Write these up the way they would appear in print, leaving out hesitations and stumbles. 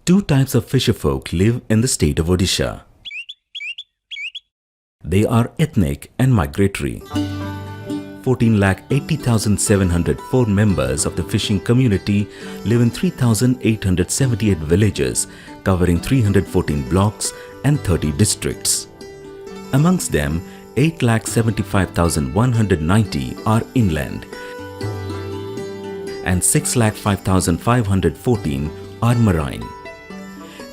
Two types of fisherfolk live in the state of Odisha. They are ethnic and migratory. 14,80,704 members of the fishing community live in 3,878 villages covering 314 blocks and 30 districts. Amongst them, 8,75,190 are inland and 6,05,514 are marine.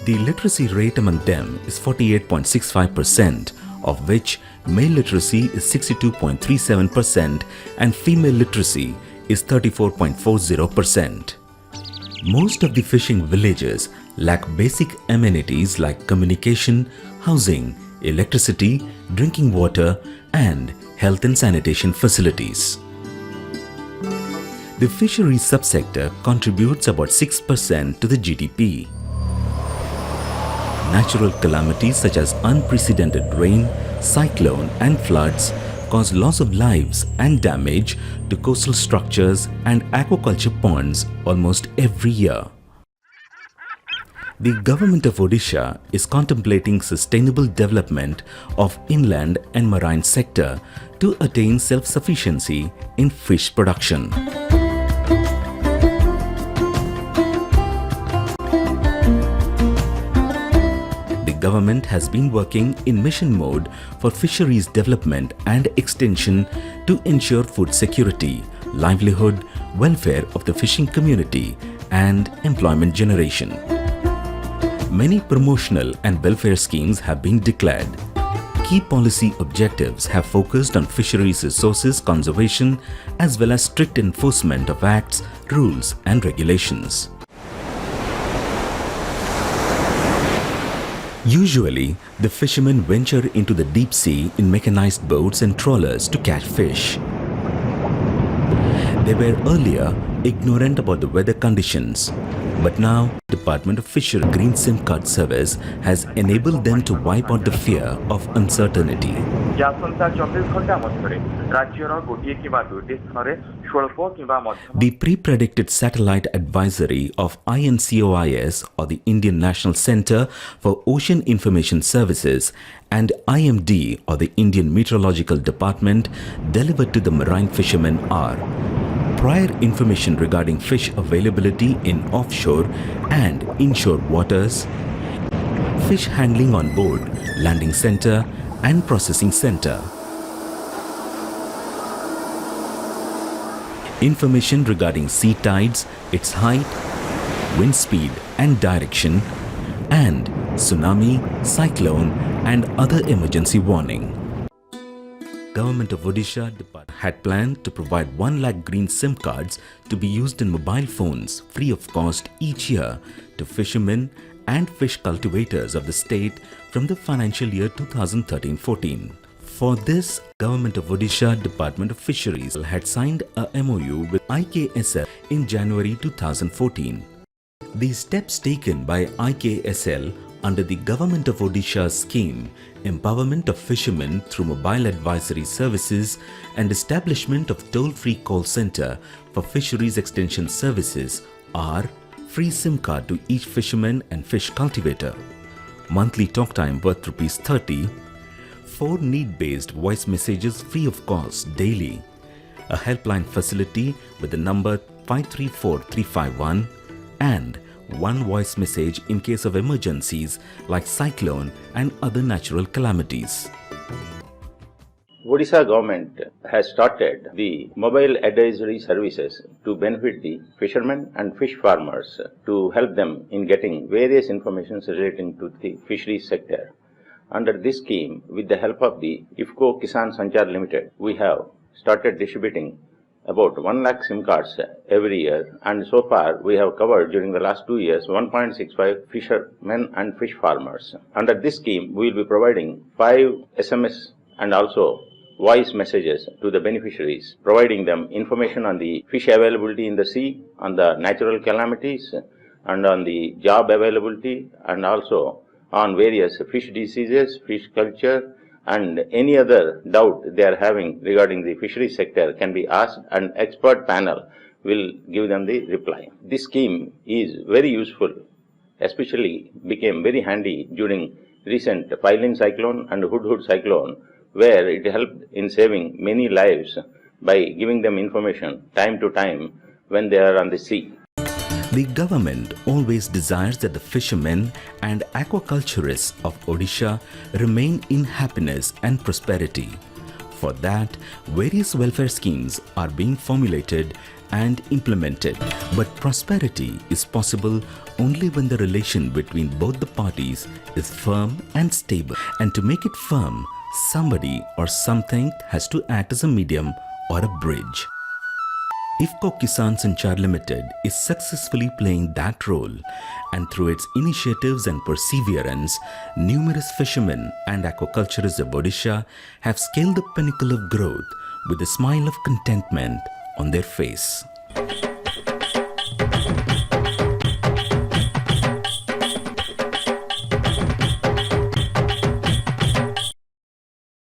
The literacy rate among them is 48.65%, of which male literacy is 62.37% and female literacy is 34.40%. Most of the fishing villages lack basic amenities like communication, housing, electricity, drinking water, and health and sanitation facilities. The fishery subsector contributes about 6% to the GDP. Natural calamities such as unprecedented rain, cyclone and floods cause loss of lives and damage to coastal structures and aquaculture ponds almost every year. The Government of Odisha is contemplating sustainable development of inland and marine sector to attain self-sufficiency in fish production. The government has been working in mission mode for fisheries development and extension to ensure food security, livelihood, welfare of the fishing community and employment generation. Many promotional and welfare schemes have been declared. Key policy objectives have focused on fisheries resources conservation as well as strict enforcement of acts, rules and regulations. Usually, the fishermen venture into the deep sea in mechanized boats and trawlers to catch fish. They were earlier ignorant about the weather conditions, but now Department of Fishery Green SIM card service has enabled them to wipe out the fear of uncertainty. The pre-predicted satellite advisory of INCOIS or the Indian National Center for Ocean Information Services and IMD or the Indian Meteorological Department delivered to the marine fishermen are prior information regarding fish availability in offshore and inshore waters, fish handling on board, landing center and processing center. Information regarding sea tides, its height, wind speed and direction, and tsunami, cyclone and other emergency warning. Government of Odisha had planned to provide 1 lakh green SIM cards to be used in mobile phones free of cost each year to fishermen and fish cultivators of the state from the financial year 2013-14. For this, Government of Odisha Department of Fisheries had signed a MOU with IKSL in January 2014. The steps taken by IKSL under the Government of Odisha scheme, empowerment of fishermen through mobile advisory services and establishment of toll-free call center for fisheries extension services are free SIM card to each fisherman and fish cultivator, monthly talk time worth ₹30, 4 need-based voice messages free of cost daily, a helpline facility with the number 534351 and 1 voice message in case of emergencies like cyclone and other natural calamities. Odisha government has started the mobile advisory services to benefit the fishermen and fish farmers to help them in getting various information relating to the fisheries sector. Under this scheme, with the help of the IFFCO KIsan Sanchar Limited, we have started distributing about 1 lakh SIM cards every year, and so far we have covered during the last 2 years 1.65 fishermen and fish farmers. Under this scheme, we will be providing 5 SMS and also voice messages to the beneficiaries, providing them information on the fish availability in the sea, on the natural calamities, and on the job availability, and also on various fish diseases, fish culture, and any other doubt they are having regarding the fishery sector can be asked, and expert panel will give them the reply. This scheme is very useful, especially became very handy during recent Pilin cyclone and Hudhud cyclone, where it helped in saving many lives by giving them information time to time when they are on the sea. The government always desires that the fishermen and aquaculturists of Odisha remain in happiness and prosperity. For that, various welfare schemes are being formulated and implemented. But prosperity is possible only when the relation between both the parties is firm and stable. And to make it firm, somebody or something has to act as a medium or a bridge. IFFCO KIsan Sanchar Limited is successfully playing that role, and through its initiatives and perseverance, numerous fishermen and aquaculturists of Odisha have scaled the pinnacle of growth with a smile of contentment on their face.